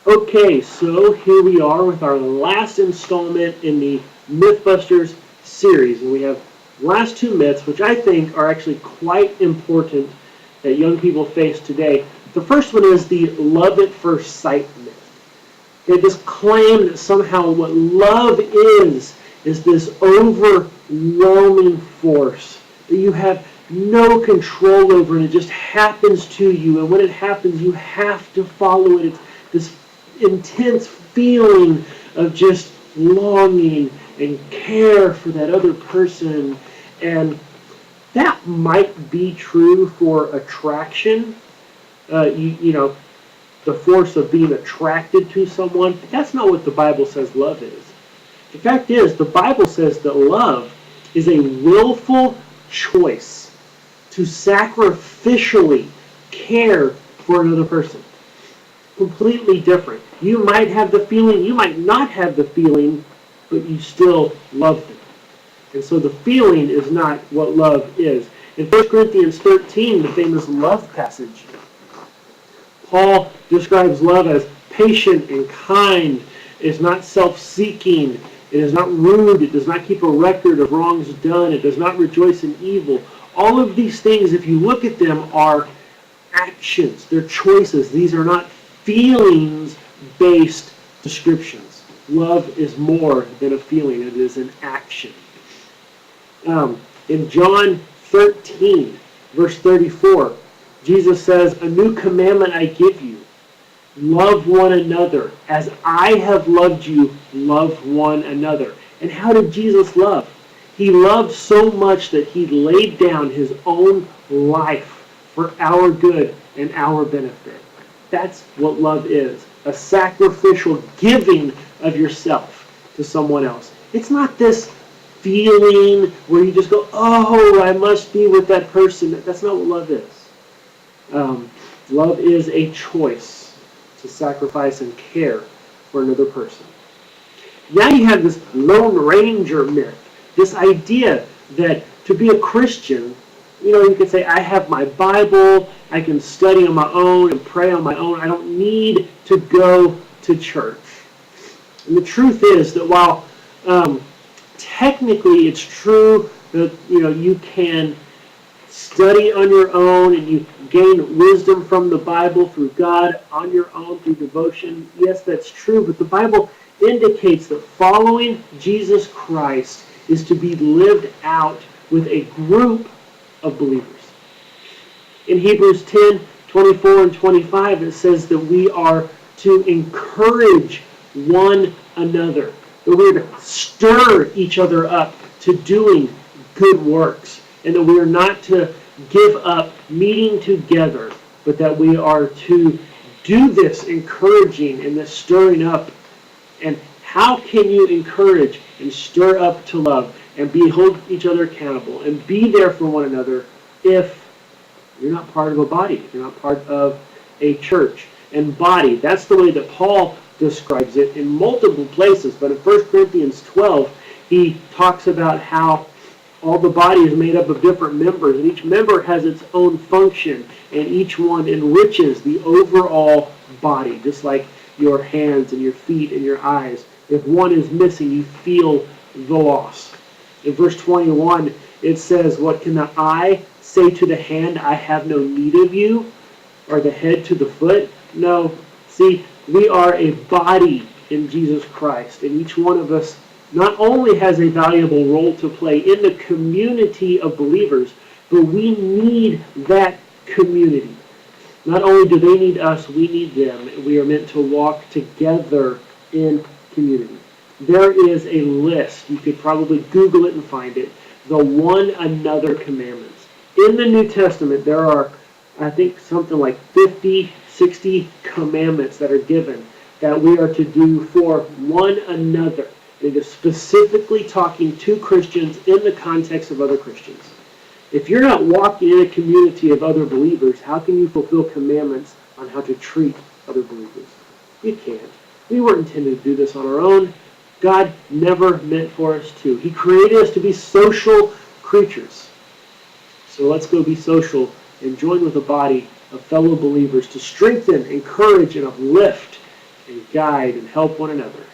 Okay, so here we are with our last installment in the Mythbusters series. And we have last two myths, which I think are actually quite important that young people face today. The first one is the love at first sight myth. Okay, this claim that somehow what love is this overwhelming force that you have no control over and it just happens to you. And when it happens, you have to follow it. It's this intense feeling of just longing and care for that other person. And that might be true for attraction. You know, the force of being attracted to someone. But that's not what the Bible says love is. The fact is, the Bible says that love is a willful choice to sacrificially care for another person. Completely different. You might have the feeling, you might not have the feeling, but you still love them. And so the feeling is not what love is. In 1 Corinthians 13, the famous love passage, Paul describes love as patient and kind. It is not self-seeking. It is not rude. It does not keep a record of wrongs done. It does not rejoice in evil. All of these things, if you look at them, are actions. They're choices. These are not feelings-based descriptions. Love is more than a feeling. It is an action. In John 13, verse 34, Jesus says, "A new commandment I give you. Love one another. As I have loved you, love one another." And how did Jesus love? He loved so much that he laid down his own life for our good and our benefit. That's what love is. A sacrificial giving of yourself to someone else. It's not this feeling where you just go, oh, I must be with that person. That's not what love is. Love is a choice to sacrifice and care for another person. Now you have this Lone Ranger myth, this idea that to be a Christian, you could say, I have my Bible, I can study on my own and pray on my own. I don't need to go to church. And the truth is that while technically it's true that you can study on your own and you gain wisdom from the Bible through God on your own through devotion, yes, that's true, but the Bible indicates that following Jesus Christ is to be lived out with a group of believers. In Hebrews 10, 24 and 25, it says that we are to encourage one another, that we're to stir each other up to doing good works, and that we are not to give up meeting together, but that we are to do this encouraging and this stirring up. And how can you encourage and stir up to love and hold each other accountable and be there for one another if you're not part of a body, if you're not part of a church? And body, that's the way that Paul describes it in multiple places, but in 1 Corinthians 12, he talks about how all the body is made up of different members, and each member has its own function, and each one enriches the overall body, just like your hands and your feet and your eyes. If one is missing, you feel the loss. In verse 21, it says, what can the eye say to the hand, I have no need of you? Or the head to the foot? No. See, we are a body in Jesus Christ, and each one of us not only has a valuable role to play in the community of believers, but we need that community. Not only do they need us, we need them. We are meant to walk together in community. There is a list. You could probably Google it and find it. The one another commandments. In the New Testament, there are, I think, something like 50, 60 commandments that are given that we are to do for one another. It is specifically talking to Christians in the context of other Christians. If you're not walking in a community of other believers, how can you fulfill commandments on how to treat other believers? You can't. We weren't intended to do this on our own. God never meant for us to. He created us to be social creatures. So let's go be social and join with a body of fellow believers to strengthen, encourage, and uplift and guide and help one another.